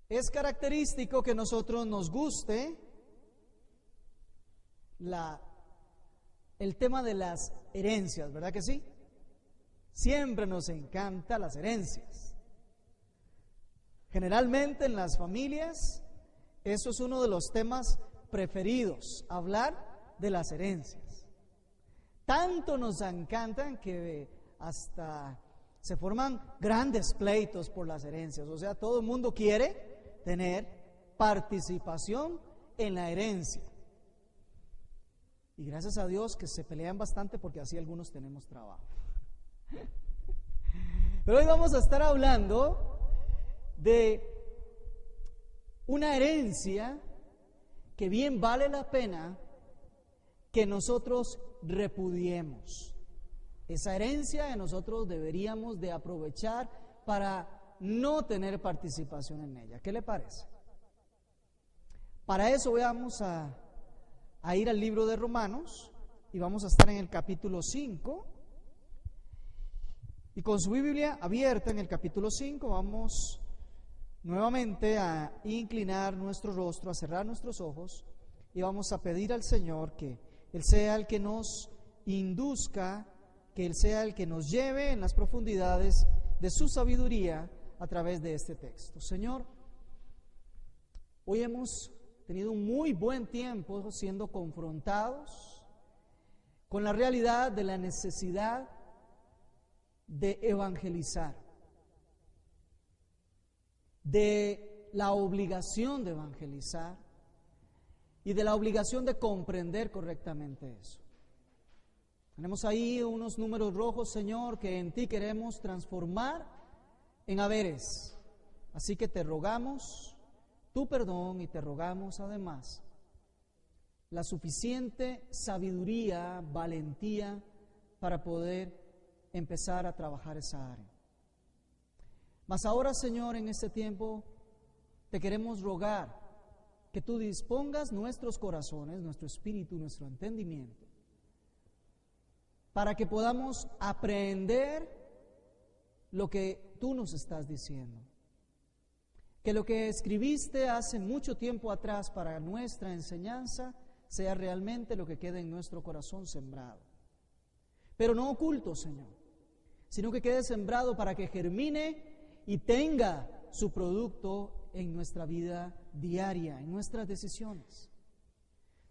Es característico que nosotros nos guste el tema de las herencias, ¿verdad que sí? Siempre nos encantan las herencias. Generalmente en las familias, eso es uno de los temas preferidos, hablar de las herencias. Tanto nos encantan que hasta se forman grandes pleitos por las herencias. O sea, todo el mundo quiere tener participación en la herencia. Y gracias a Dios que se pelean bastante porque así algunos tenemos trabajo. Pero hoy vamos a estar hablando de una herencia que bien vale la pena que nosotros repudiemos. Esa herencia que nosotros deberíamos de aprovechar para no tener participación en ella. ¿Qué le parece? Para eso vamos a ir al libro de Romanos y vamos a estar en el capítulo 5. Y con su Biblia abierta en el capítulo 5 vamos nuevamente a inclinar nuestro rostro, a cerrar nuestros ojos y vamos a pedir al Señor que Él sea el que nos induzca, que Él sea el que nos lleve en las profundidades de su sabiduría a través de este texto. Señor, hoy hemos tenido un muy buen tiempo siendo confrontados con la realidad de la necesidad de evangelizar, de la obligación de evangelizar y de la obligación de comprender correctamente eso. Tenemos ahí unos números rojos, Señor, que en ti queremos transformar en haberes. Así que te rogamos tu perdón y te rogamos además la suficiente sabiduría, valentía para poder empezar a trabajar esa área. Mas ahora, Señor, en este tiempo te queremos rogar que tú dispongas nuestros corazones, nuestro espíritu, nuestro entendimiento, para que podamos aprender lo que tú nos estás diciendo. Que lo que escribiste hace mucho tiempo atrás para nuestra enseñanza sea realmente lo que quede en nuestro corazón sembrado. Pero no oculto, Señor, sino que quede sembrado para que germine y tenga su producto en nuestra vida diaria, en nuestras decisiones.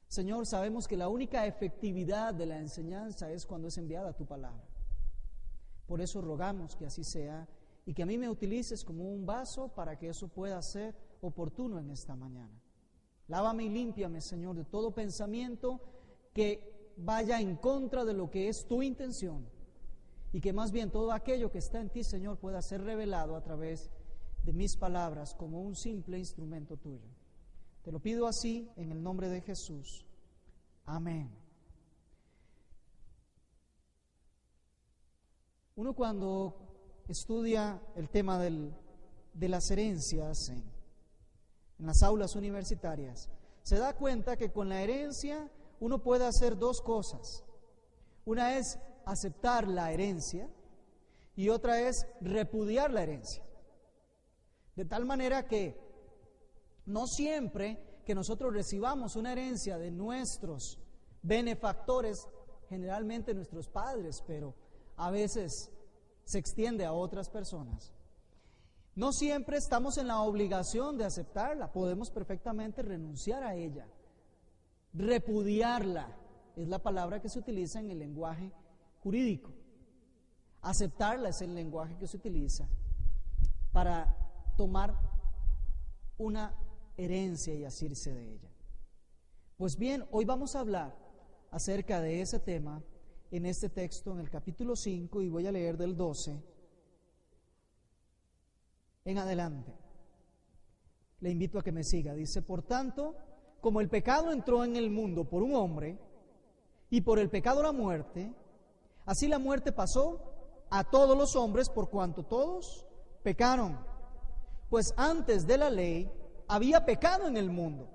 Señor, sabemos que la única efectividad de la enseñanza es cuando es enviada tu palabra. Por eso rogamos que así sea y que a mí me utilices como un vaso para que eso pueda ser oportuno en esta mañana. Lávame y límpiame, Señor, de todo pensamiento que vaya en contra de lo que es tu intención y que más bien todo aquello que está en ti, Señor, pueda ser revelado a través de mis palabras como un simple instrumento tuyo. Te lo pido así en el nombre de Jesús. Amén. Uno cuando estudia el tema de las herencias en las aulas universitarias, se da cuenta que con la herencia uno puede hacer dos cosas. Una es aceptar la herencia y otra es repudiar la herencia. De tal manera que no siempre que nosotros recibamos una herencia de nuestros benefactores, generalmente nuestros padres, pero a veces se extiende a otras personas, no siempre estamos en la obligación de aceptarla. Podemos perfectamente renunciar a ella. Repudiarla es la palabra que se utiliza en el lenguaje jurídico. Aceptarla es el lenguaje que se utiliza para tomar una herencia y asirse de ella. Pues bien, hoy vamos a hablar acerca de ese tema en este texto, en el capítulo 5, y voy a leer del 12 en adelante. Le invito a que me siga. Dice: por tanto, como el pecado entró en el mundo por un hombre, y por el pecado la muerte, así la muerte pasó a todos los hombres por cuanto todos pecaron. Pues antes de la ley había pecado en el mundo,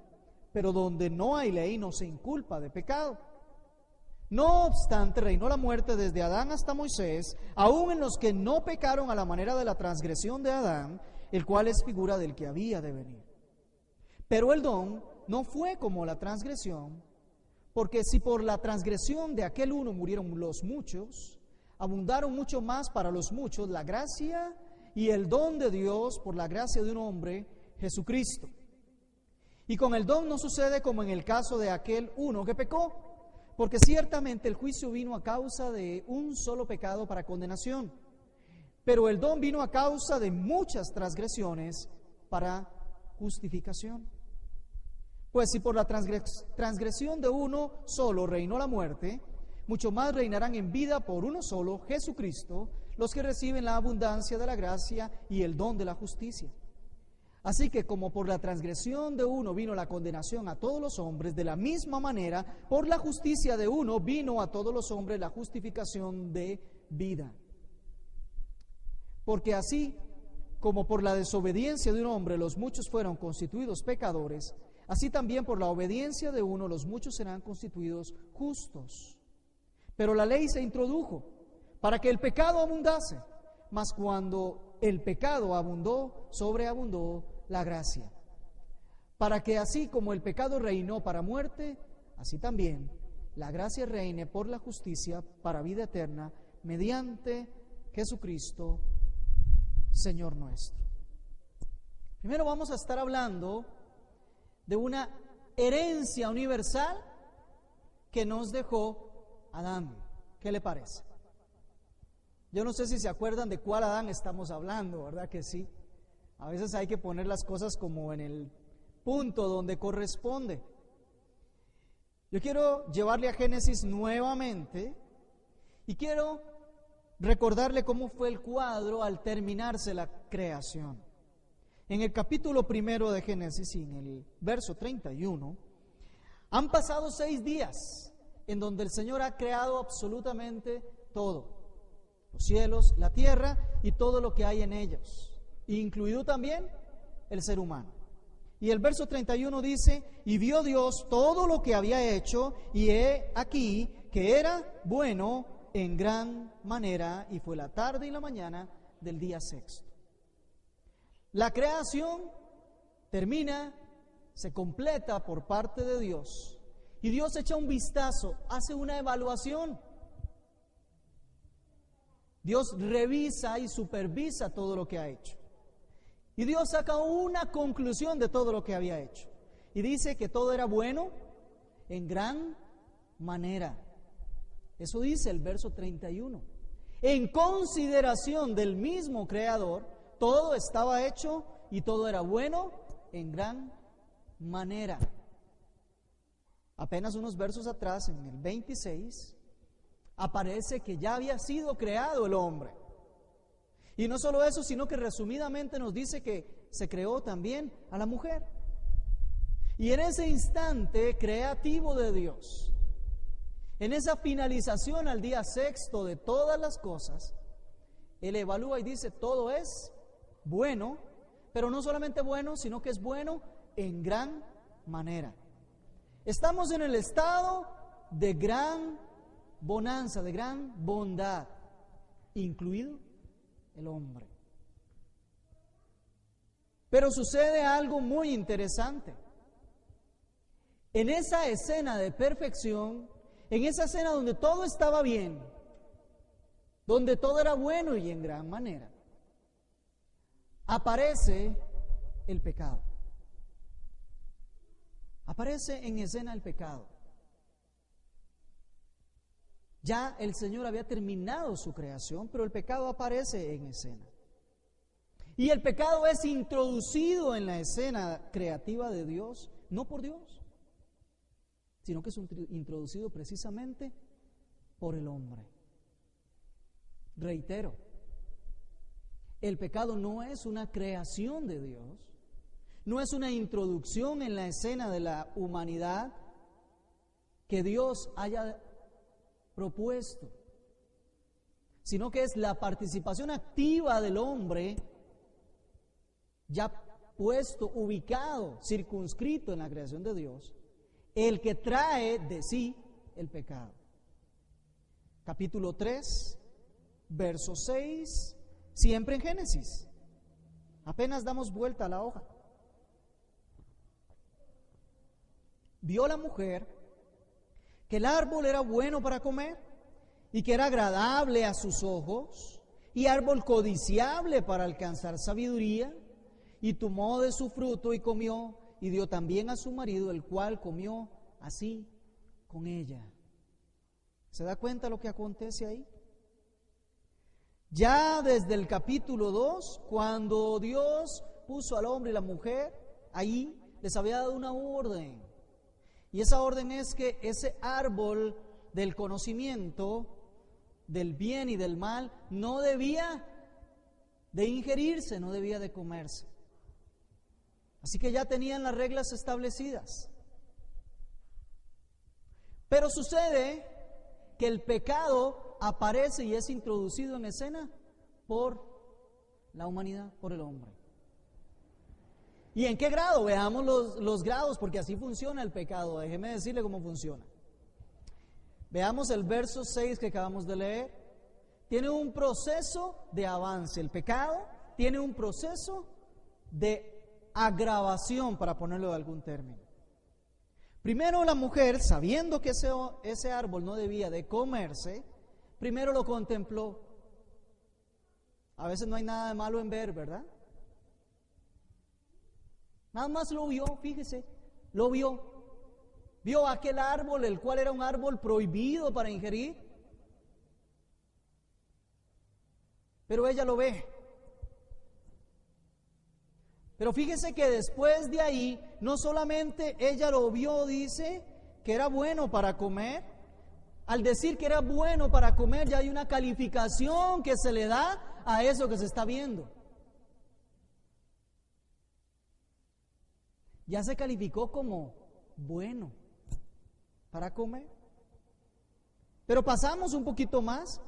pero donde no hay ley no se inculpa de pecado. No obstante, reinó la muerte desde Adán hasta Moisés, aun en los que no pecaron a la manera de la transgresión de Adán, el cual es figura del que había de venir. Pero el don no fue como la transgresión, porque si por la transgresión de aquel uno murieron los muchos, abundaron mucho más para los muchos la gracia y el don de Dios por la gracia de un hombre, Jesucristo. Y con el don no sucede como en el caso de aquel uno que pecó, porque ciertamente el juicio vino a causa de un solo pecado para condenación, pero el don vino a causa de muchas transgresiones para justificación. Pues si por la transgresión de uno solo reinó la muerte, mucho más reinarán en vida por uno solo, Jesucristo, los que reciben la abundancia de la gracia y el don de la justicia. Así que como por la transgresión de uno vino la condenación a todos los hombres, de la misma manera, por la justicia de uno vino a todos los hombres la justificación de vida. Porque así como por la desobediencia de un hombre los muchos fueron constituidos pecadores, así también por la obediencia de uno los muchos serán constituidos justos. Pero la ley se introdujo para que el pecado abundase, mas cuando el pecado abundó, sobreabundó la gracia. Para que así como el pecado reinó para muerte, así también la gracia reine por la justicia para vida eterna, mediante Jesucristo, Señor nuestro. Primero vamos a estar hablando de una herencia universal que nos dejó Adán. ¿Qué le parece? Yo no sé si se acuerdan de cuál Adán estamos hablando, ¿verdad que sí? A veces hay que poner las cosas como en el punto donde corresponde. Yo quiero llevarle a Génesis nuevamente y quiero recordarle cómo fue el cuadro al terminarse la creación. En el capítulo 1 de Génesis, en el verso 31, han pasado 6 días en donde el Señor ha creado absolutamente todo. Los cielos, la tierra y todo lo que hay en ellos, incluido también el ser humano. Y el verso 31 dice, y vio Dios todo lo que había hecho, y he aquí que era bueno en gran manera, y fue la tarde y la mañana del día sexto. La creación termina, se completa por parte de Dios, y Dios echa un vistazo, hace una evaluación. Dios revisa y supervisa todo lo que ha hecho. Y Dios saca una conclusión de todo lo que había hecho. Y dice que todo era bueno en gran manera. Eso dice el verso 31. En consideración del mismo Creador, todo estaba hecho y todo era bueno en gran manera. Apenas unos versos atrás, en el 26, aparece que ya había sido creado el hombre. Y no solo eso, sino que resumidamente nos dice que se creó también a la mujer. Y en ese instante creativo de Dios, en esa finalización al día sexto de todas las cosas, Él evalúa y dice, todo es bueno, pero no solamente bueno, sino que es bueno en gran manera. Estamos en el estado de gran bonanza, de gran bondad, incluido el hombre. Pero sucede algo muy interesante. En esa escena de perfección, en esa escena donde todo estaba bien, donde todo era bueno y en gran manera, aparece el pecado. Aparece en escena el pecado. Ya el Señor había terminado su creación, pero el pecado aparece en escena. Y el pecado es introducido en la escena creativa de Dios, no por Dios, sino que es introducido precisamente por el hombre. Reitero, el pecado no es una creación de Dios, no es una introducción en la escena de la humanidad que Dios haya propuesto, sino que es la participación activa del hombre ya puesto, ubicado, circunscrito en la creación de Dios, el que trae de sí el pecado. Capítulo 3, verso 6, siempre en Génesis. Apenas damos vuelta a la hoja. Vio la mujer que el árbol era bueno para comer y que era agradable a sus ojos y árbol codiciable para alcanzar sabiduría, y tomó de su fruto y comió y dio también a su marido, el cual comió así con ella. ¿Se da cuenta lo que acontece ahí? Ya desde el capítulo 2, cuando Dios puso al hombre y la mujer, ahí les había dado una orden. Y esa orden es que ese árbol del conocimiento del bien y del mal no debía de ingerirse, no debía de comerse. Así que ya tenían las reglas establecidas. Pero sucede que el pecado aparece y es introducido en escena por la humanidad, por el hombre. ¿Y en qué grado? Veamos los grados, porque así funciona el pecado. Déjeme decirle cómo funciona. Veamos el verso 6 que acabamos de leer. Tiene un proceso de avance. El pecado tiene un proceso de agravación, para ponerlo de algún término. Primero la mujer, sabiendo que ese árbol no debía de comerse, primero lo contempló. A veces no hay nada de malo en ver, ¿verdad? Nada más lo vio, fíjese, lo vio. Vio aquel árbol, el cual era un árbol prohibido para ingerir. Pero ella lo ve. Pero fíjese que después de ahí, no solamente ella lo vio, dice que era bueno para comer. Al decir que era bueno para comer, ya hay una calificación que se le da a eso que se está viendo. Ya se calificó como bueno para comer. Pero pasamos un poquito más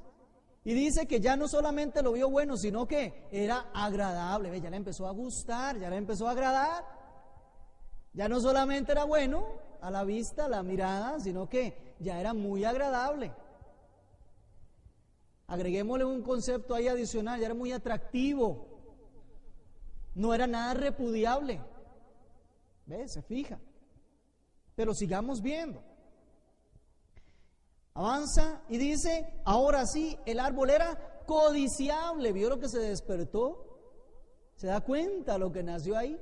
y dice que ya no solamente lo vio bueno, sino que era agradable. Ya le empezó a gustar, ya le empezó a agradar. Ya no solamente era bueno a la vista, a la mirada, sino que ya era muy agradable. Agreguémosle un concepto ahí adicional, ya era muy atractivo. No era nada repudiable. ¿Ve? Se fija. Pero sigamos viendo. Avanza y dice, ahora sí, el árbol era codiciable. ¿Vio lo que se despertó? ¿Se da cuenta lo que nació ahí?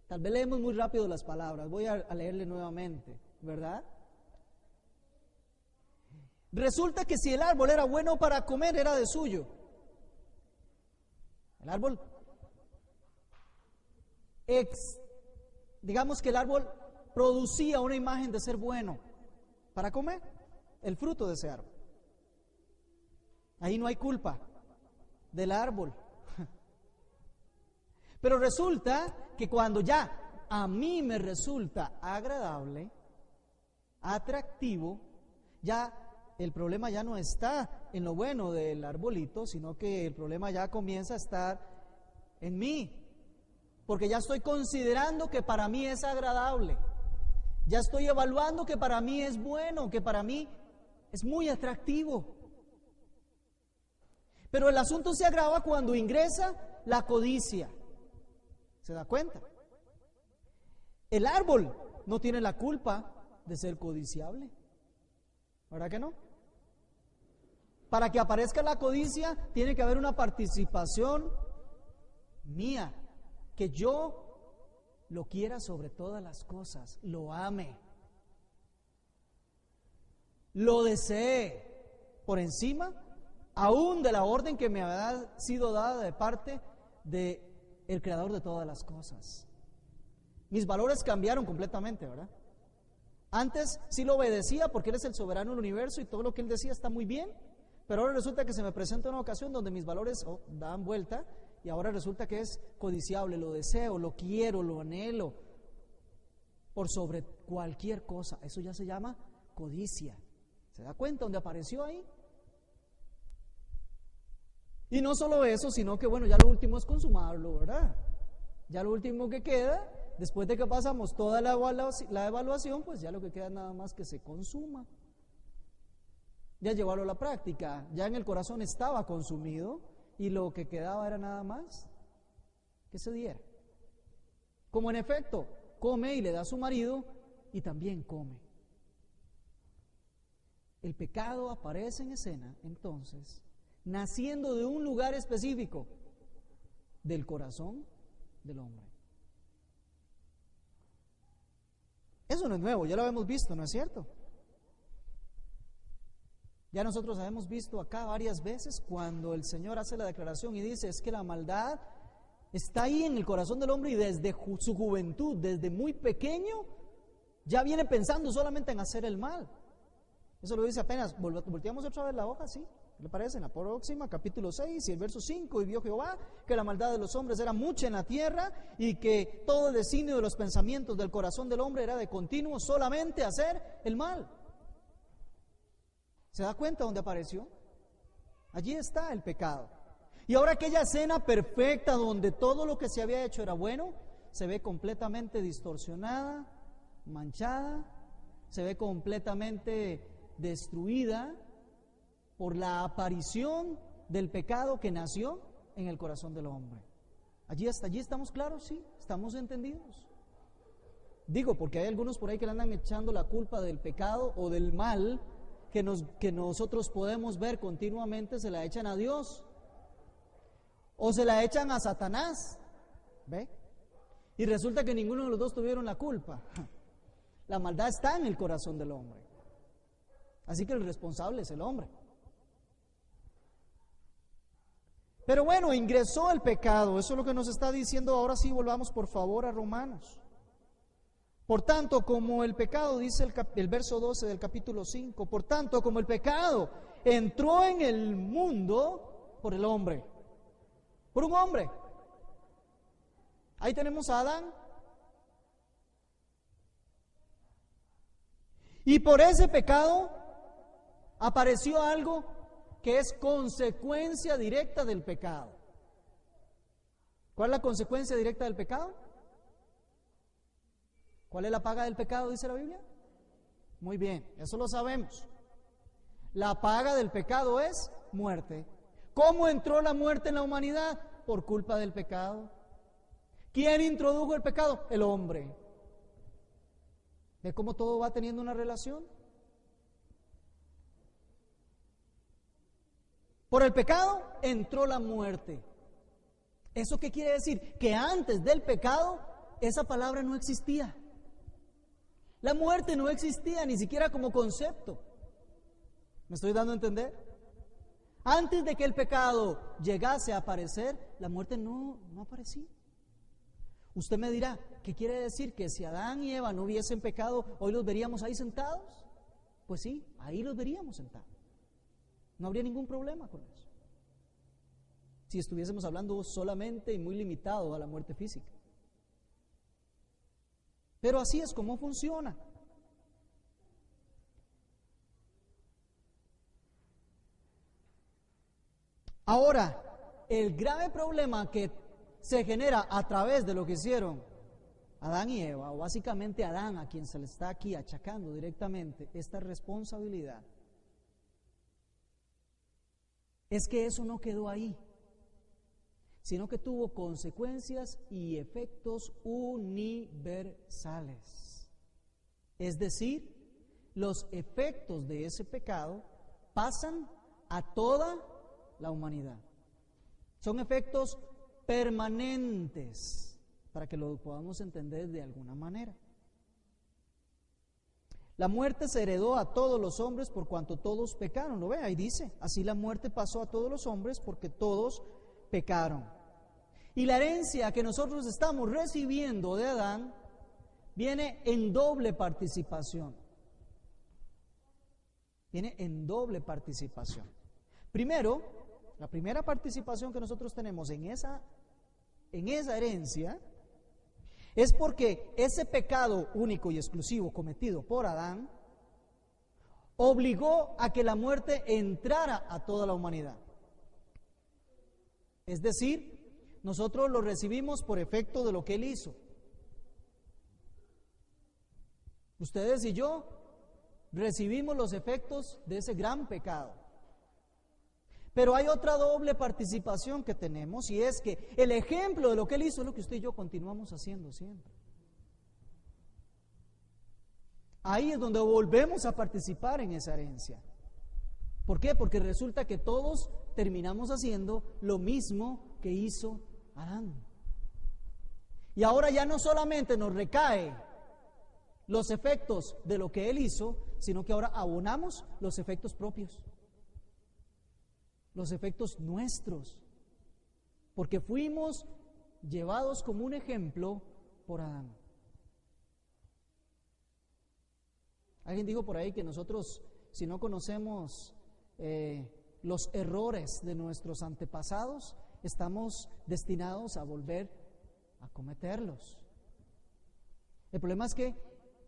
Tal vez leemos muy rápido las palabras. Voy a leerle nuevamente, ¿verdad? Resulta que si el árbol era bueno para comer, era de suyo. El árbol, digamos que el árbol producía una imagen de ser bueno para comer, el fruto de ese árbol. Ahí no hay culpa del árbol. Pero resulta que cuando ya a mí me resulta agradable, atractivo, ya el problema ya no está en lo bueno del arbolito, sino que el problema ya comienza a estar en mí, porque ya estoy considerando que para mí es agradable, ya estoy evaluando que para mí es bueno, que para mí es muy atractivo. Pero el asunto se agrava cuando ingresa la codicia. ¿Se da cuenta? El árbol no tiene la culpa de ser codiciable, ¿verdad que no? Para que aparezca la codicia tiene que haber una participación mía, que yo lo quiera sobre todas las cosas, lo ame, lo desee por encima aún de la orden que me ha sido dada de parte de el creador de todas las cosas. Mis valores cambiaron completamente, ¿verdad? Antes sí lo obedecía porque Él es el soberano del universo y todo lo que Él decía está muy bien, pero ahora resulta que se me presenta una ocasión donde mis valores dan vuelta y ahora resulta que es codiciable, lo deseo, lo quiero, lo anhelo por sobre cualquier cosa. Eso ya se llama codicia. ¿Se da cuenta dónde apareció ahí? Y no solo eso, sino que bueno, ya lo último es consumarlo, ¿verdad? Ya lo último que queda, después de que pasamos toda la evaluación, pues ya lo que queda nada más que se consuma. Ya llevarlo a la práctica, ya en el corazón estaba consumido y lo que quedaba era nada más que se diera. Como en efecto, come y le da a su marido y también come. El pecado aparece en escena, entonces, naciendo de un lugar específico, del corazón del hombre. Eso no es nuevo, ya lo hemos visto, ¿no es cierto? Ya nosotros hemos visto acá varias veces cuando el Señor hace la declaración y dice, es que la maldad está ahí en el corazón del hombre y desde su juventud, desde muy pequeño, ya viene pensando solamente en hacer el mal. Eso lo dice apenas, volteamos otra vez la hoja, ¿sí? ¿Qué le parece? En la próxima, capítulo 6 y el verso 5, y vio Jehová que la maldad de los hombres era mucha en la tierra y que todo el designio de los pensamientos del corazón del hombre era de continuo solamente hacer el mal. ¿Se da cuenta dónde apareció? Allí está el pecado. Y ahora aquella escena perfecta donde todo lo que se había hecho era bueno, se ve completamente distorsionada, manchada, se ve completamente destruida por la aparición del pecado que nació en el corazón del hombre. Allí estamos claros, sí, estamos entendidos. Digo, porque hay algunos por ahí que le andan echando la culpa del pecado o del mal que nosotros podemos ver continuamente, se la echan a Dios o se la echan a Satanás, ¿ve? Y resulta que ninguno de los dos tuvieron la culpa. La maldad está en el corazón del hombre. Así que el responsable es el hombre. Pero bueno, ingresó el pecado. Eso es lo que nos está diciendo. Ahora sí, volvamos por favor a Romanos. Por tanto, como el pecado, dice el verso 12 del capítulo 5, por tanto, como el pecado entró en el mundo por el hombre, por un hombre. Ahí tenemos a Adán. Y por ese pecado apareció algo que es consecuencia directa del pecado. ¿Cuál es la consecuencia directa del pecado? ¿Cuál es la paga del pecado, dice la Biblia? Muy bien, eso lo sabemos. La paga del pecado es muerte. ¿Cómo entró la muerte en la humanidad? Por culpa del pecado. ¿Quién introdujo el pecado? El hombre. ¿Ve cómo todo va teniendo una relación? Por el pecado entró la muerte. ¿Eso qué quiere decir? Que antes del pecado esa palabra no existía. La muerte no existía ni siquiera como concepto. ¿Me estoy dando a entender? Antes de que el pecado llegase a aparecer, la muerte no aparecía. Usted me dirá, ¿qué quiere decir? ¿Que si Adán y Eva no hubiesen pecado, hoy los veríamos ahí sentados? Pues sí, ahí los veríamos sentados. No habría ningún problema con eso. Si estuviésemos hablando solamente y muy limitado a la muerte física. Pero así es como funciona. Ahora, el grave problema que se genera a través de lo que hicieron Adán y Eva, o básicamente Adán, a quien se le está aquí achacando directamente esta responsabilidad, es que eso no quedó ahí, sino que tuvo consecuencias y efectos universales. Es decir, los efectos de ese pecado pasan a toda la humanidad. Son efectos permanentes, para que lo podamos entender de alguna manera. La muerte se heredó a todos los hombres por cuanto todos pecaron. ¿Lo ve? Ahí dice, así la muerte pasó a todos los hombres porque todos pecaron. Y la herencia que nosotros estamos recibiendo de Adán viene en doble participación. Viene en doble participación. Primero, la primera participación que nosotros tenemos en esa herencia es porque ese pecado único y exclusivo cometido por Adán obligó a que la muerte entrara a toda la humanidad. Es decir, nosotros lo recibimos por efecto de lo que él hizo. Ustedes y yo recibimos los efectos de ese gran pecado. Pero hay otra doble participación que tenemos, y es que el ejemplo de lo que Él hizo es lo que usted y yo continuamos haciendo siempre. Ahí es donde volvemos a participar en esa herencia. ¿Por qué? Porque resulta que todos terminamos haciendo lo mismo que hizo Adán. Y ahora ya no solamente nos recae los efectos de lo que Él hizo, sino que ahora abonamos los efectos propios, los efectos nuestros, porque fuimos llevados como un ejemplo por Adán. Alguien dijo por ahí que nosotros, si no conocemos los errores de nuestros antepasados, estamos destinados a volver a cometerlos. El problema es que,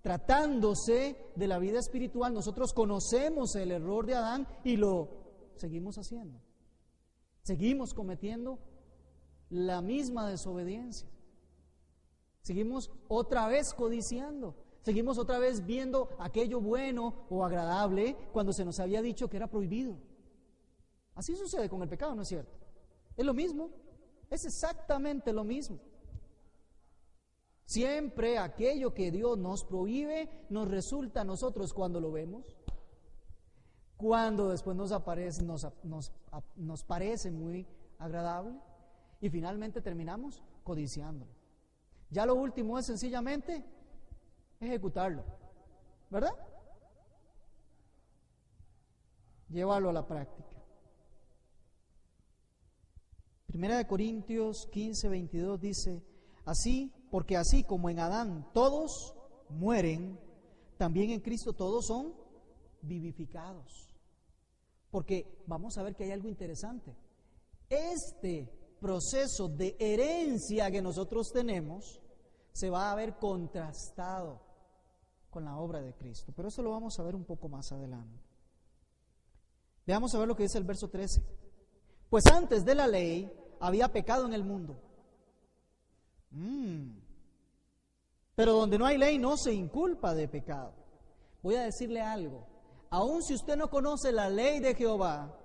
tratándose de la vida espiritual, nosotros conocemos el error de Adán y lo seguimos haciendo. Seguimos cometiendo la misma desobediencia. Seguimos otra vez codiciando. Seguimos otra vez viendo aquello bueno o agradable cuando se nos había dicho que era prohibido. Así sucede con el pecado, ¿no es cierto? Es lo mismo, es exactamente lo mismo. Siempre aquello que Dios nos prohíbe nos resulta a nosotros cuando lo vemos, cuando después nos parece muy agradable y finalmente terminamos codiciándolo. Ya lo último es sencillamente ejecutarlo, ¿verdad? Llevarlo a la práctica. Primera de Corintios 15:22 dice: así, porque así como en Adán todos mueren, también en Cristo todos son vivificados. Porque vamos a ver que hay algo interesante. Este proceso de herencia que nosotros tenemos se va a ver contrastado con la obra de Cristo, pero eso lo vamos a ver un poco más adelante. Veamos a ver lo que dice el verso 13. Pues antes de la ley había pecado en el mundo. Pero donde no hay ley no se inculpa de pecado. Voy a decirle algo. Aun si usted no conoce la ley de Jehová,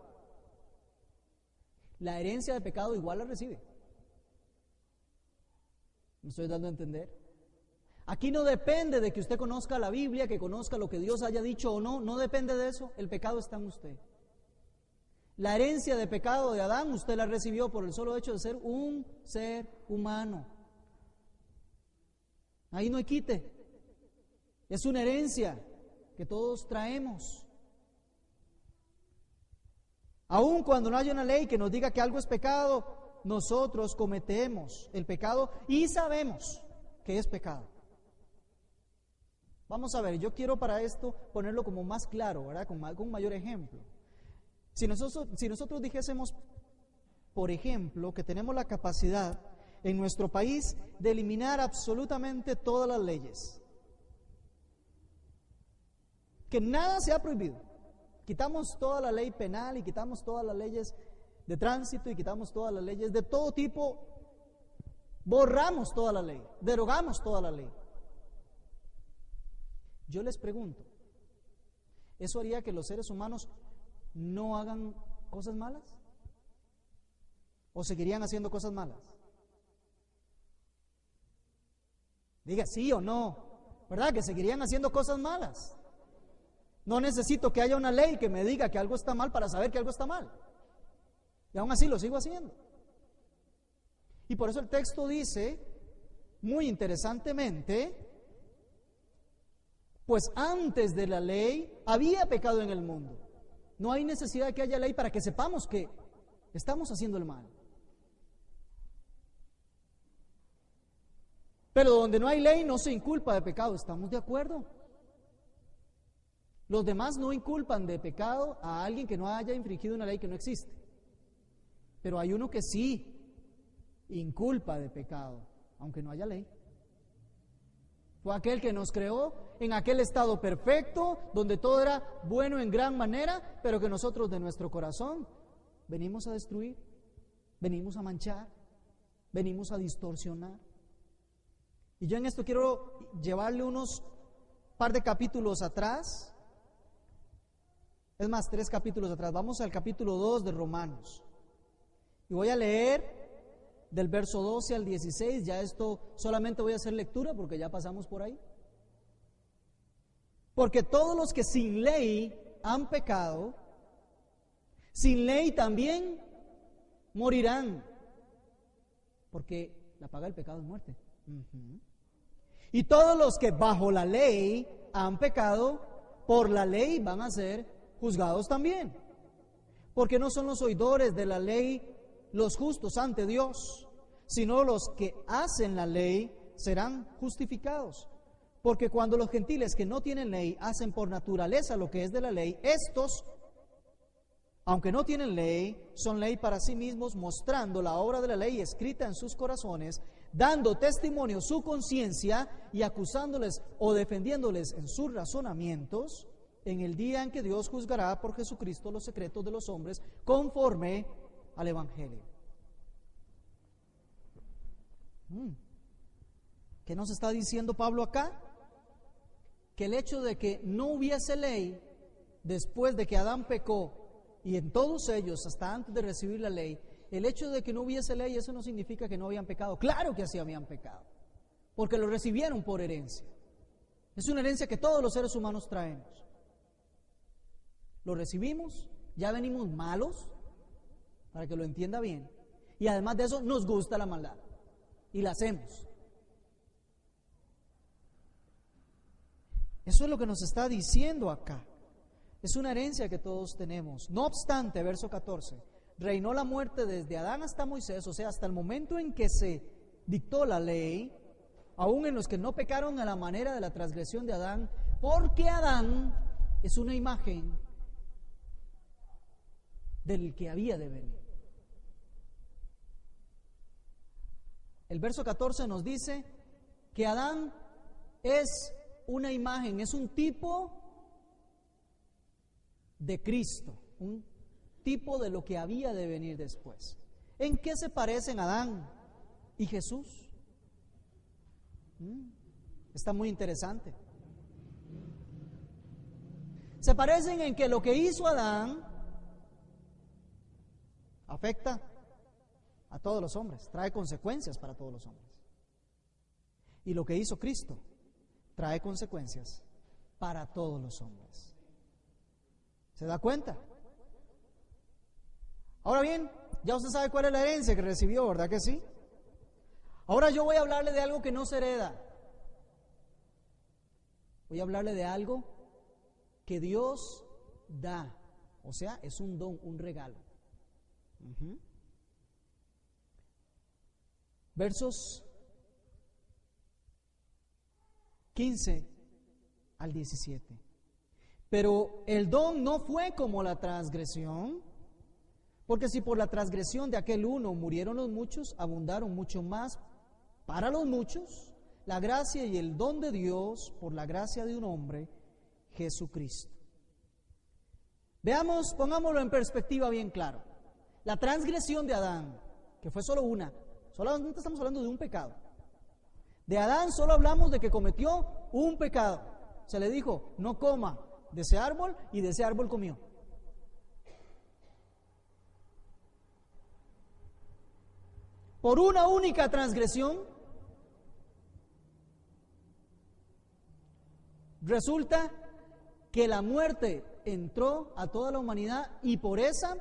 la herencia de pecado igual la recibe. ¿Me estoy dando a entender? Aquí no depende de que usted conozca la Biblia, que conozca lo que Dios haya dicho o no. No depende de eso. El pecado está en usted. La herencia de pecado de Adán usted la recibió por el solo hecho de ser un ser humano. Ahí no hay quite. Es una herencia que todos traemos. Aun cuando no haya una ley que nos diga que algo es pecado, nosotros cometemos el pecado y sabemos que es pecado. Vamos a ver, yo quiero para esto ponerlo como más claro, ¿verdad? Con un mayor ejemplo. Si nosotros dijésemos, por ejemplo, que tenemos la capacidad en nuestro país de eliminar absolutamente todas las leyes, que nada sea prohibido, quitamos toda la ley penal y quitamos todas las leyes de tránsito y quitamos todas las leyes de todo tipo, borramos toda la ley, derogamos toda la ley. Yo les pregunto, ¿eso haría que los seres humanos no hagan cosas malas? ¿O seguirían haciendo cosas malas? Diga sí o no, ¿verdad? Que seguirían haciendo cosas malas. No necesito que haya una ley que me diga que algo está mal para saber que algo está mal. Y aún así lo sigo haciendo. Y por eso el texto dice, muy interesantemente, pues antes de la ley había pecado en el mundo. No hay necesidad de que haya ley para que sepamos que estamos haciendo el mal. Pero donde no hay ley no se inculpa de pecado. ¿Estamos de acuerdo? Los demás no inculpan de pecado a alguien que no haya infringido una ley que no existe. Pero hay uno que sí inculpa de pecado, aunque no haya ley. Fue aquel que nos creó en aquel estado perfecto, donde todo era bueno en gran manera, pero que nosotros de nuestro corazón venimos a destruir, venimos a manchar, venimos a distorsionar. Y yo en esto quiero llevarle unos par de capítulos atrás Es más, 3 capítulos atrás. Vamos al capítulo 2 de Romanos. Y voy a leer del verso 12 al 16. Ya esto solamente voy a hacer lectura porque ya pasamos por ahí. Porque todos los que sin ley han pecado, sin ley también morirán. Porque la paga del pecado es muerte. Y todos los que bajo la ley han pecado, por la ley van a ser juzgados también. Porque no son los oidores de la ley los justos ante Dios, sino los que hacen la ley serán justificados. Porque cuando los gentiles que no tienen ley hacen por naturaleza lo que es de la ley, estos, aunque no tienen ley, son ley para sí mismos, mostrando la obra de la ley escrita en sus corazones, dando testimonio su conciencia y acusándoles o defendiéndoles en sus razonamientos, en el día en que Dios juzgará por Jesucristo los secretos de los hombres conforme al Evangelio. ¿Qué nos está diciendo Pablo acá? Que el hecho de que no hubiese ley después de que Adán pecó, y en todos ellos, hasta antes de recibir la ley, el hecho de que no hubiese ley, eso no significa que no habían pecado. Claro que así habían pecado, porque lo recibieron por herencia. Es una herencia que todos los seres humanos traemos. Lo recibimos, ya venimos malos, para que lo entienda bien, y además de eso nos gusta la maldad, y la hacemos. Eso es lo que nos está diciendo acá. Es una herencia que todos tenemos. No obstante, verso 14, reinó la muerte desde Adán hasta Moisés, o sea, hasta el momento en que se dictó la ley, aún en los que no pecaron a la manera de la transgresión de Adán, porque Adán es una imagen del que había de venir. El verso 14 nos dice que Adán es una imagen, es un tipo de Cristo, un tipo de lo que había de venir después. ¿En qué se parecen Adán y Jesús? Está muy interesante. Se parecen en que lo que hizo Adán afecta a todos los hombres, trae consecuencias para todos los hombres. Y lo que hizo Cristo trae consecuencias para todos los hombres. ¿Se da cuenta? Ahora bien, ya usted sabe cuál es la herencia que recibió, ¿verdad que sí? Ahora yo voy a hablarle de algo que no se hereda. Voy a hablarle de algo que Dios da. O sea, es un don, un regalo. Versos 15 al 17. Pero el don no fue como la transgresión, porque si por la transgresión de aquel uno murieron los muchos, abundaron mucho más para los muchos la gracia y el don de Dios por la gracia de un hombre, Jesucristo. Veamos, pongámoslo en perspectiva bien claro. La transgresión de Adán, que fue solo una, solamente estamos hablando de un pecado. De Adán solo hablamos de que cometió un pecado. Se le dijo, no coma de ese árbol, y de ese árbol comió. Por una única transgresión, resulta que la muerte entró a toda la humanidad, y por esa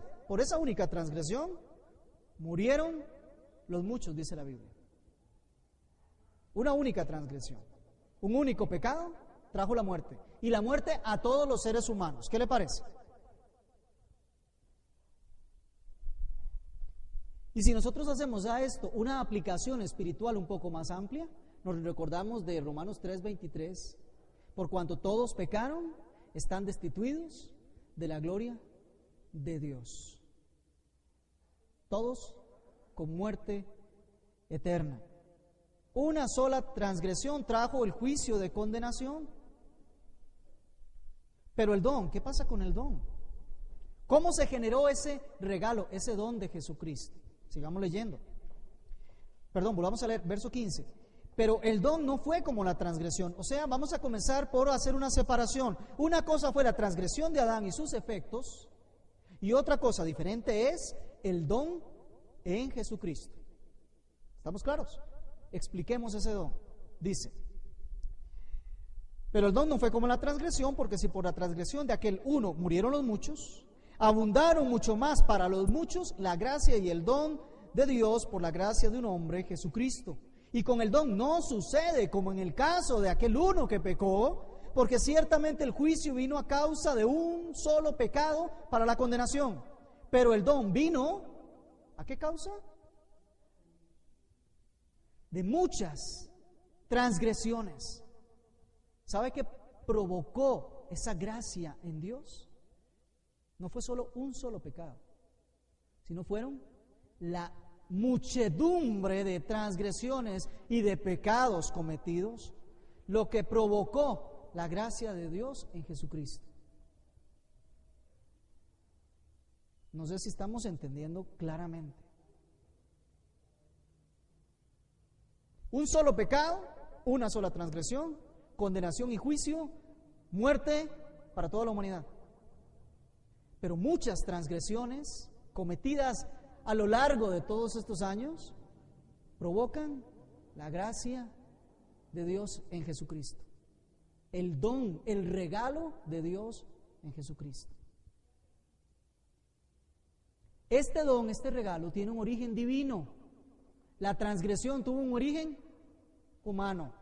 única transgresión murieron los muchos, dice la Biblia. Una única transgresión, un único pecado trajo la muerte, y la muerte a todos los seres humanos. ¿Qué le parece? Y si nosotros hacemos a esto una aplicación espiritual un poco más amplia, nos recordamos de Romanos 3:23, por cuanto todos pecaron, están destituidos de la gloria de Dios. Todos con muerte eterna. Una sola transgresión trajo el juicio de condenación. Pero el don, ¿qué pasa con el don? ¿Cómo se generó ese regalo, ese don de Jesucristo? Sigamos leyendo. Volvamos a leer, verso 15. Pero el don no fue como la transgresión. O sea, vamos a comenzar por hacer una separación. Una cosa fue la transgresión de Adán y sus efectos, y otra cosa diferente es el don en Jesucristo. ¿Estamos claros? Expliquemos ese don. Dice: pero el don no fue como la transgresión, porque si por la transgresión de aquel uno murieron los muchos, abundaron mucho más para los muchos la gracia y el don de Dios por la gracia de un hombre, Jesucristo. Y con el don no sucede como en el caso de aquel uno que pecó, porque ciertamente el juicio vino a causa de un solo pecado para la condenación. Pero el don vino, ¿a qué causa? De muchas transgresiones. ¿Sabe qué provocó esa gracia en Dios? No fue solo un solo pecado, sino fueron la muchedumbre de transgresiones y de pecados cometidos, lo que provocó la gracia de Dios en Jesucristo. No sé si estamos entendiendo claramente. Un solo pecado, una sola transgresión, condenación y juicio, muerte para toda la humanidad. Pero muchas transgresiones cometidas a lo largo de todos estos años provocan la gracia de Dios en Jesucristo. El don, el regalo de Dios en Jesucristo. Este don, este regalo tiene un origen divino. La transgresión tuvo un origen humano.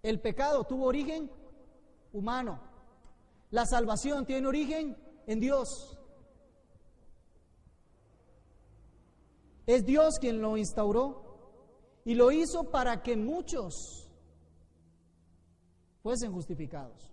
El pecado tuvo origen humano. La salvación tiene origen en Dios. Es Dios quien lo instauró y lo hizo para que muchos fuesen justificados.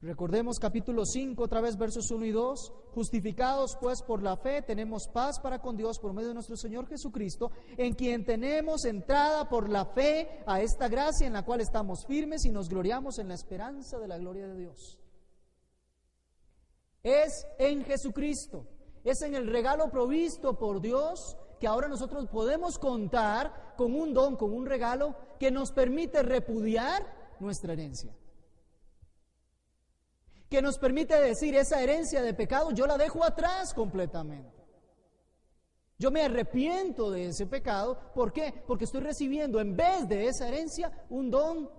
Recordemos capítulo 5, otra vez versos 1 y 2. Justificados pues por la fe, tenemos paz para con Dios por medio de nuestro Señor Jesucristo, en quien tenemos entrada por la fe a esta gracia en la cual estamos firmes y nos gloriamos en la esperanza de la gloria de Dios. Es en Jesucristo, es en el regalo provisto por Dios que ahora nosotros podemos contar con un don, con un regalo que nos permite repudiar nuestra herencia. Que nos permite decir, esa herencia de pecado yo la dejo atrás completamente. Yo me arrepiento de ese pecado. ¿Por qué? Porque estoy recibiendo en vez de esa herencia un don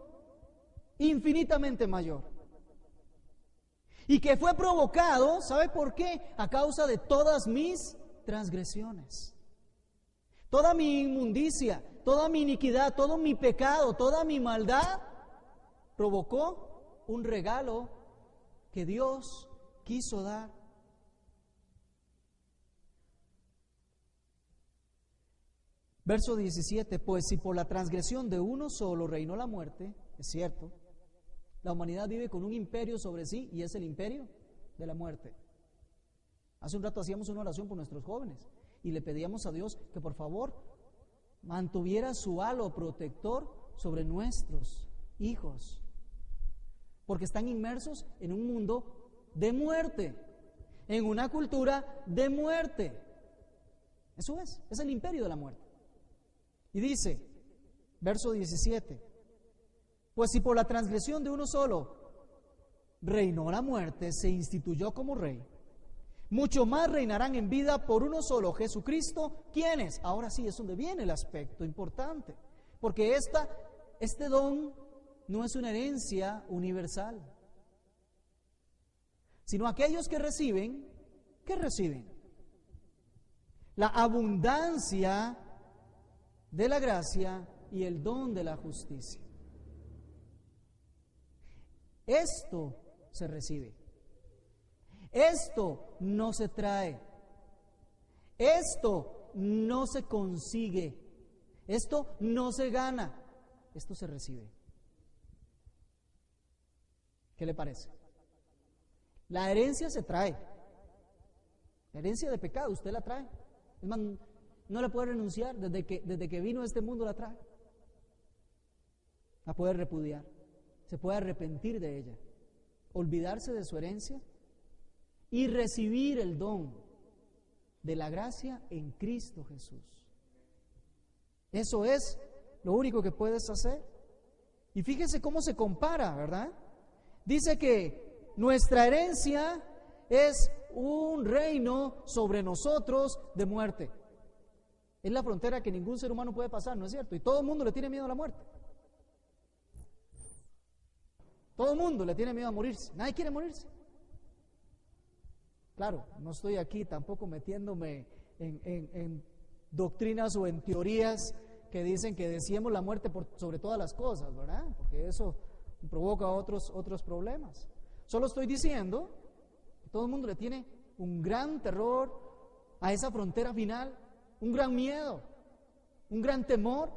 infinitamente mayor. Y que fue provocado, ¿sabe por qué? A causa de todas mis transgresiones. Toda mi inmundicia, toda mi iniquidad, todo mi pecado, toda mi maldad provocó un regalo que Dios quiso dar. Verso 17, pues si por la transgresión de uno solo reinó la muerte, es cierto, la humanidad vive con un imperio sobre sí y es el imperio de la muerte. Hace un rato hacíamos una oración por nuestros jóvenes y le pedíamos a Dios que por favor mantuviera su halo protector sobre nuestros hijos, porque están inmersos en un mundo de muerte, en una cultura de muerte. Eso es el imperio de la muerte. Y dice, verso 17, pues si por la transgresión de uno solo reinó la muerte, se instituyó como rey, mucho más reinarán en vida por uno solo, Jesucristo. ¿Quiénes? Ahora sí es donde viene el aspecto importante, porque este don no es una herencia universal, sino aquellos que reciben, ¿qué reciben? La abundancia de la gracia y el don de la justicia. Esto se recibe. Esto no se trae. Esto no se consigue. Esto no se gana. Esto se recibe. ¿Qué le parece? La herencia se trae. La herencia de pecado usted la trae. Es más, no la puede renunciar. Desde que vino a este mundo la trae. La puede repudiar. Se puede arrepentir de ella, olvidarse de su herencia y recibir el don de la gracia en Cristo Jesús. Eso es lo único que puedes hacer. Y fíjese cómo se compara, ¿verdad? Dice que nuestra herencia es un reino sobre nosotros de muerte. Es la frontera que ningún ser humano puede pasar, ¿no es cierto? Y todo el mundo le tiene miedo a la muerte. Todo el mundo le tiene miedo a morirse. Nadie quiere morirse. Claro, no estoy aquí tampoco metiéndome en doctrinas o en teorías que dicen que deseemos la muerte sobre todas las cosas, ¿verdad? Porque eso provoca otros problemas. Solo estoy diciendo que todo el mundo le tiene un gran terror a esa frontera final, un gran miedo, un gran temor,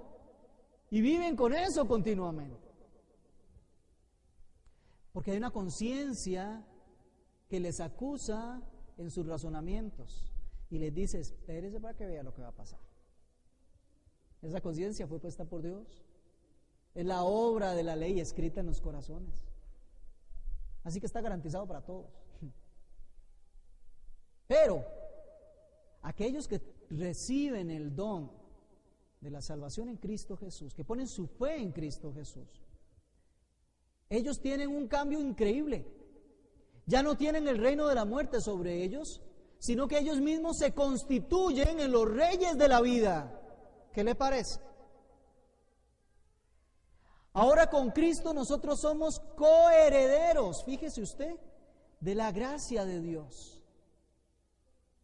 y viven con eso continuamente. Porque hay una conciencia que les acusa en sus razonamientos y les dice, espérese para que vea lo que va a pasar. Esa conciencia fue puesta por Dios. Es la obra de la ley escrita en los corazones. Así que está garantizado para todos. Pero aquellos que reciben el don de la salvación en Cristo Jesús, que ponen su fe en Cristo Jesús, ellos tienen un cambio increíble. Ya no tienen el reino de la muerte sobre ellos, sino que ellos mismos se constituyen en los reyes de la vida. ¿Qué le parece? Ahora con Cristo nosotros somos coherederos, fíjese usted, de la gracia de Dios.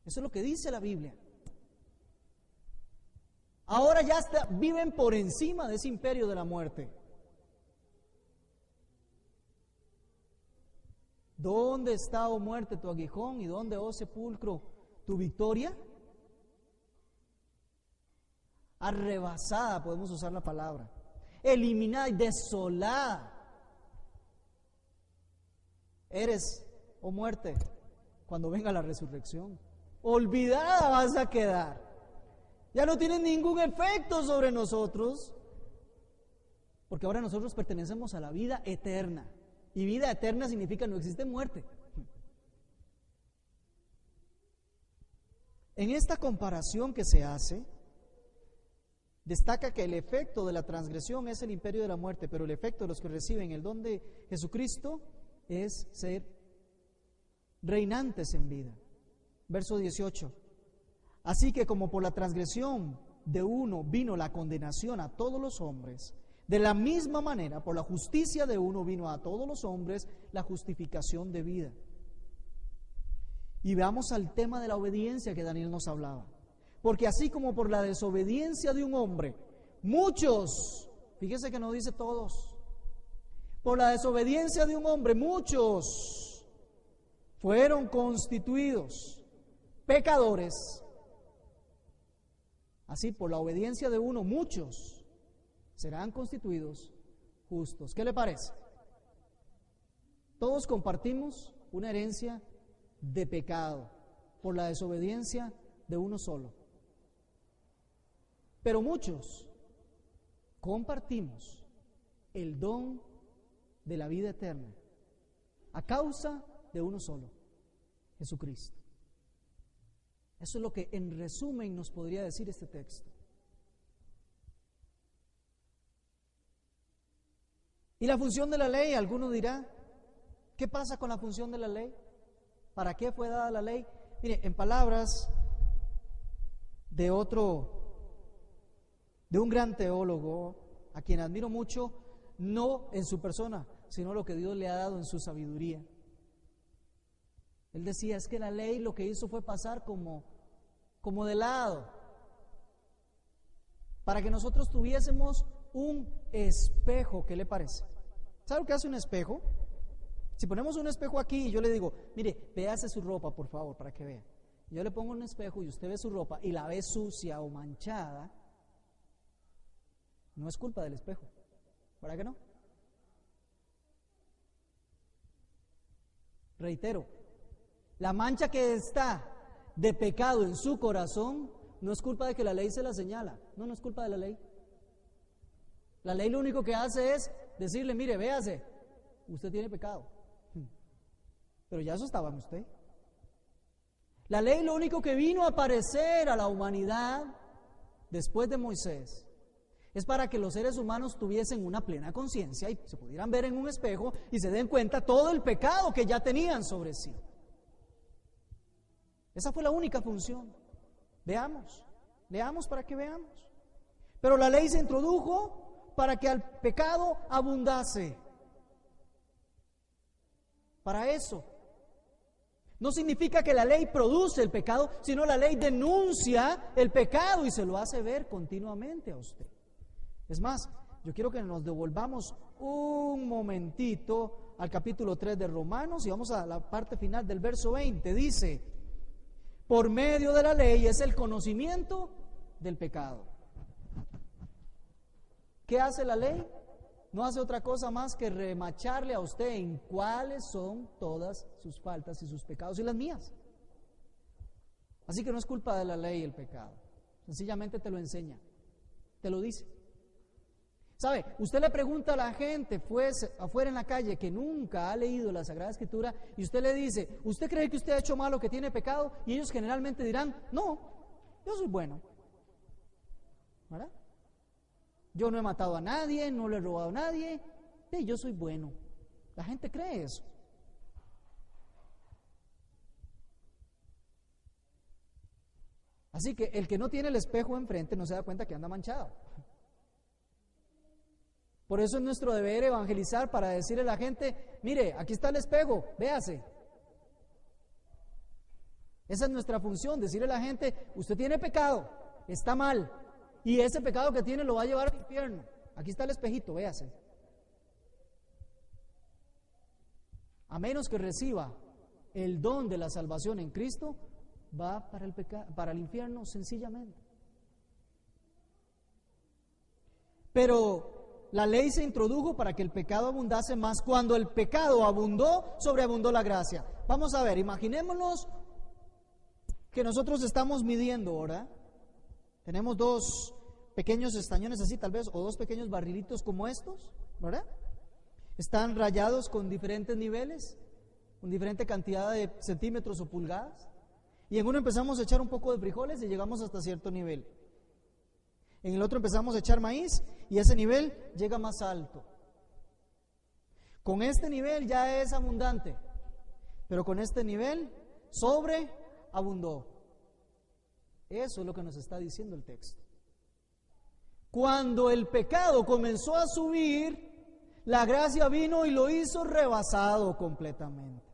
Eso es lo que dice la Biblia. Ahora ya viven por encima de ese imperio de la muerte. ¿Dónde está, oh muerte, tu aguijón? ¿Y dónde, oh sepulcro, tu victoria? Arrebasada, podemos usar la palabra. Eliminada y desolada. Eres, oh muerte, cuando venga la resurrección. Olvidada vas a quedar. Ya no tienes ningún efecto sobre nosotros. Porque ahora nosotros pertenecemos a la vida eterna. Y vida eterna significa no existe muerte. En esta comparación que se hace, destaca que el efecto de la transgresión es el imperio de la muerte, pero el efecto de los que reciben el don de Jesucristo es ser reinantes en vida. Verso 18. Así que como por la transgresión de uno vino la condenación a todos los hombres, de la misma manera, por la justicia de uno vino a todos los hombres la justificación de vida. Y veamos al tema de la obediencia que Daniel nos hablaba. Porque así como por la desobediencia de un hombre, muchos, fíjese que no dice todos, por la desobediencia de un hombre, muchos fueron constituidos pecadores. Así, por la obediencia de uno, muchos serán constituidos justos. ¿Qué le parece? Todos compartimos una herencia de pecado por la desobediencia de uno solo. Pero muchos compartimos el don de la vida eterna a causa de uno solo, Jesucristo. Eso es lo que en resumen nos podría decir este texto. ¿Y la función de la ley? Alguno dirá, ¿qué pasa con la función de la ley? ¿Para qué fue dada la ley? Mire, en palabras de un gran teólogo, a quien admiro mucho, no en su persona, sino lo que Dios le ha dado en su sabiduría. Él decía, es que la ley lo que hizo fue pasar como de lado, para que nosotros tuviésemos un espejo. ¿Qué le parece? ¿Sabe lo que hace un espejo? Si ponemos un espejo aquí y yo le digo, mire, véase su ropa, por favor, para que vea. Yo le pongo un espejo y usted ve su ropa y la ve sucia o manchada, no es culpa del espejo, ¿verdad que no? Reitero, la mancha que está de pecado en su corazón no es culpa de que la ley se la señala, no es culpa de la ley. La ley lo único que hace es decirle, mire, véase, usted tiene pecado. Pero ya eso estaba en usted. La ley lo único que vino a aparecer a la humanidad después de Moisés Es para que los seres humanos tuviesen una plena conciencia y se pudieran ver en un espejo y se den cuenta todo el pecado que ya tenían sobre sí. Esa fue la única función. Leamos para que veamos. Pero la ley se introdujo para que al pecado abundase. Para eso. No significa que la ley produce el pecado, sino la ley denuncia el pecado y se lo hace ver continuamente a usted. Es más, yo quiero que nos devolvamos un momentito al capítulo 3 de Romanos y vamos a la parte final del verso 20. Dice, por medio de la ley es el conocimiento del pecado. ¿Qué hace la ley? No hace otra cosa más que remacharle a usted en cuáles son todas sus faltas y sus pecados y las mías. Así que no es culpa de la ley el pecado. Sencillamente te lo enseña, te lo dice. ¿Sabe? Usted le pregunta a la gente afuera en la calle que nunca ha leído la Sagrada Escritura y usted le dice, ¿usted cree que usted ha hecho malo, que tiene pecado? Y ellos generalmente dirán, no, yo soy bueno. ¿Verdad? Yo no he matado a nadie, no le he robado a nadie, yo soy bueno. La gente cree eso. Así que el que no tiene el espejo enfrente no se da cuenta que anda manchado. Por eso es nuestro deber evangelizar para decirle a la gente, mire, aquí está el espejo, véase. Esa es nuestra función, decirle a la gente, usted tiene pecado, está mal, y ese pecado que tiene lo va a llevar al infierno. Aquí está el espejito, véase. A menos que reciba el don de la salvación en Cristo, va para el infierno sencillamente. Pero la ley se introdujo para que el pecado abundase más. Cuando el pecado abundó, sobreabundó la gracia. Vamos a ver, imaginémonos que nosotros estamos midiendo, ¿verdad? Tenemos dos pequeños estañones así tal vez, o dos pequeños barrilitos como estos, ¿verdad? Están rayados con diferentes niveles, con diferente cantidad de centímetros o pulgadas. Y en uno empezamos a echar un poco de frijoles y llegamos hasta cierto nivel. En el otro empezamos a echar maíz y ese nivel llega más alto. Con este nivel ya es abundante, pero con este nivel sobreabundó. Eso es lo que nos está diciendo el texto. Cuando el pecado comenzó a subir, la gracia vino y lo hizo rebasado completamente.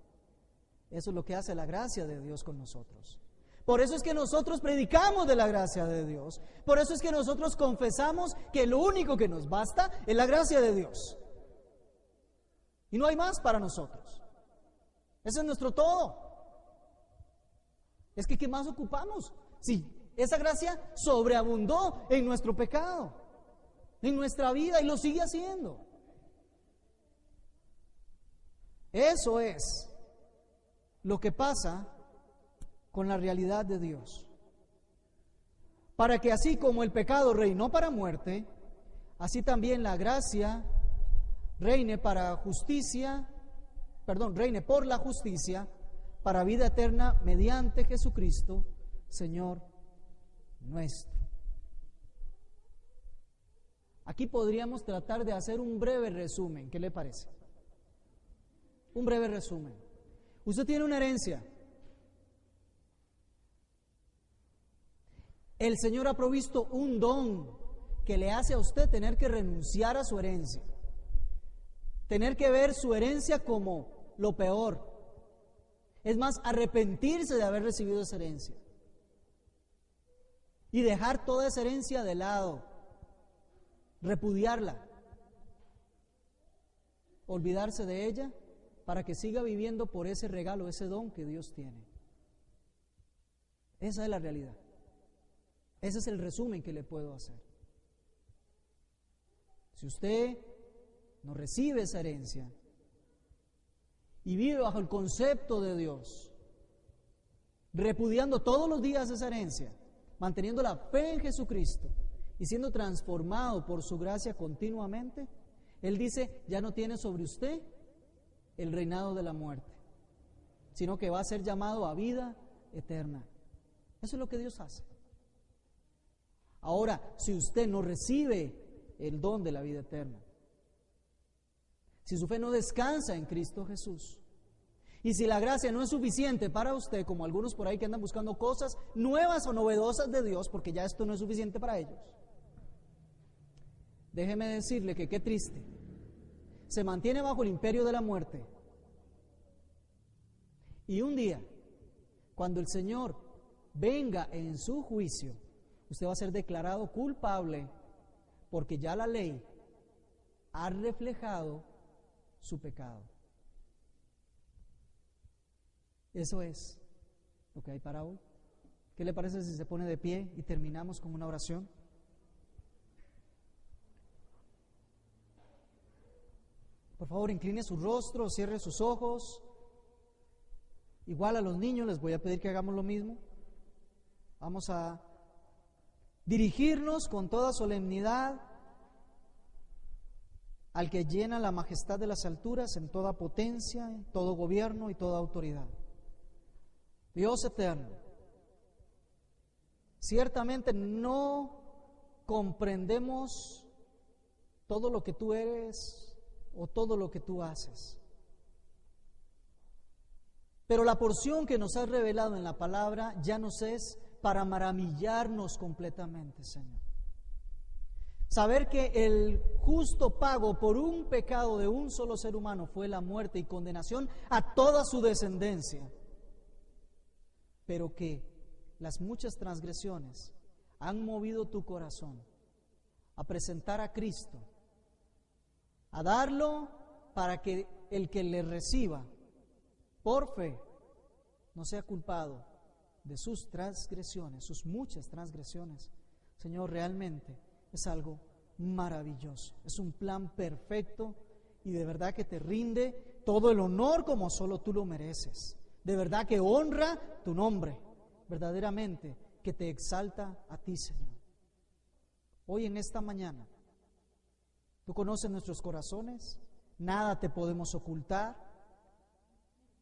Eso es lo que hace la gracia de Dios con nosotros. Por eso es que nosotros predicamos de la gracia de Dios. Por eso es que nosotros confesamos que lo único que nos basta es la gracia de Dios. Y no hay más para nosotros. Ese es nuestro todo. Es que ¿qué más ocupamos? Sí, esa gracia sobreabundó en nuestro pecado, en nuestra vida, y lo sigue haciendo. Eso es lo que pasa con la realidad de Dios. Para que así como el pecado reinó para muerte, así también la gracia reine por la justicia, para vida eterna mediante Jesucristo, Señor nuestro. Aquí podríamos tratar de hacer un breve resumen. ¿Qué le parece? Un breve resumen. Usted tiene una herencia. El Señor ha provisto un don que le hace a usted tener que renunciar a su herencia, tener que ver su herencia como lo peor. Es más, arrepentirse de haber recibido esa herencia y dejar toda esa herencia de lado, repudiarla, olvidarse de ella para que siga viviendo por ese regalo, ese don que Dios tiene. Esa es la realidad. Ese es el resumen que le puedo hacer. Si usted no recibe esa herencia y vive bajo el concepto de Dios, repudiando todos los días esa herencia, manteniendo la fe en Jesucristo y siendo transformado por su gracia continuamente, Él dice, ya no tiene sobre usted el reinado de la muerte, sino que va a ser llamado a vida eterna. Eso es lo que Dios hace. Ahora, si usted no recibe el don de la vida eterna. Si su fe no descansa en Cristo Jesús, y si la gracia no es suficiente para usted, como algunos por ahí que andan buscando cosas nuevas o novedosas de Dios, porque ya esto no es suficiente para ellos, déjeme decirle que qué triste. Se mantiene bajo el imperio de la muerte. Y un día, cuando el Señor venga en su juicio, usted va a ser declarado culpable porque ya la ley ha reflejado su pecado. Eso es lo que hay para hoy. ¿Qué le parece si se pone de pie y terminamos con una oración? Por favor, incline su rostro, cierre sus ojos. Igual a los niños les voy a pedir que hagamos lo mismo. Vamos a dirigirnos con toda solemnidad al que llena la majestad de las alturas en toda potencia, en todo gobierno y toda autoridad. Dios eterno, ciertamente no comprendemos todo lo que tú eres o todo lo que tú haces. Pero la porción que nos has revelado en la palabra ya nos es para maravillarnos completamente, Señor. Saber que el justo pago por un pecado de un solo ser humano fue la muerte y condenación a toda su descendencia. Pero que las muchas transgresiones han movido tu corazón a presentar a Cristo, a darlo para que el que le reciba por fe no sea culpado de sus transgresiones, sus muchas transgresiones. Señor, realmente es algo maravilloso, es un plan perfecto y de verdad que te rinde todo el honor como solo tú lo mereces. De verdad que honra tu nombre, verdaderamente que te exalta a ti, Señor. Hoy en esta mañana, tú conoces nuestros corazones, nada te podemos ocultar.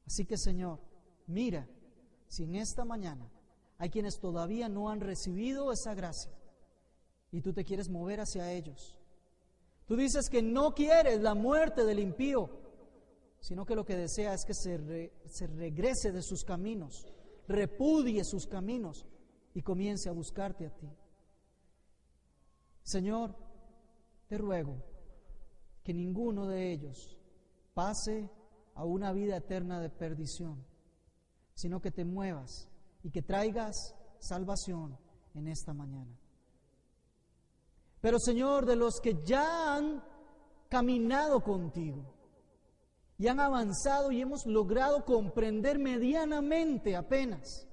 Así que, Señor, mira, si en esta mañana hay quienes todavía no han recibido esa gracia y tú te quieres mover hacia ellos. Tú dices que no quieres la muerte del impío, sino que lo que desea es que se regrese de sus caminos, repudie sus caminos y comience a buscarte a ti. Señor, te ruego que ninguno de ellos pase a una vida eterna de perdición, sino que te muevas y que traigas salvación en esta mañana. Pero Señor, de los que ya han caminado contigo y han avanzado y hemos logrado comprender medianamente apenas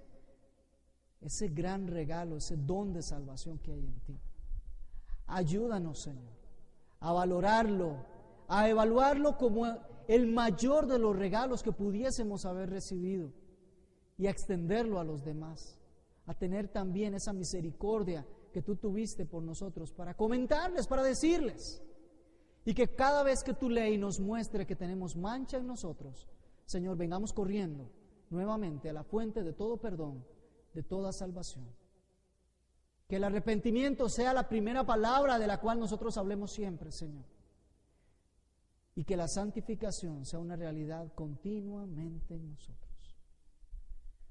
ese gran regalo, ese don de salvación que hay en ti, ayúdanos, Señor, a valorarlo, a evaluarlo como el mayor de los regalos que pudiésemos haber recibido y a extenderlo a los demás, a tener también esa misericordia que tú tuviste por nosotros para comentarles, para decirles, y que cada vez que tu ley nos muestre que tenemos mancha en nosotros, Señor, vengamos corriendo nuevamente a la fuente de todo perdón, de toda salvación. Que el arrepentimiento sea la primera palabra de la cual nosotros hablemos siempre, Señor. Y que la santificación sea una realidad continuamente en nosotros.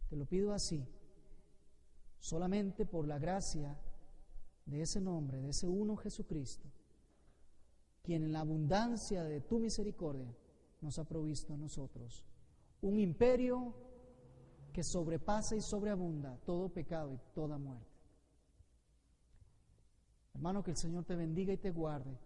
Te lo pido así, solamente por la gracia de ese nombre, de ese uno Jesucristo, quien en la abundancia de tu misericordia nos ha provisto a nosotros un imperio que sobrepasa y sobreabunda todo pecado y toda muerte. Hermano, que el Señor te bendiga y te guarde,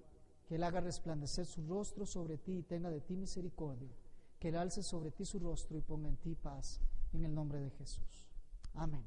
que Él haga resplandecer su rostro sobre ti y tenga de ti misericordia, que Él alce sobre ti su rostro y ponga en ti paz, en el nombre de Jesús. Amén.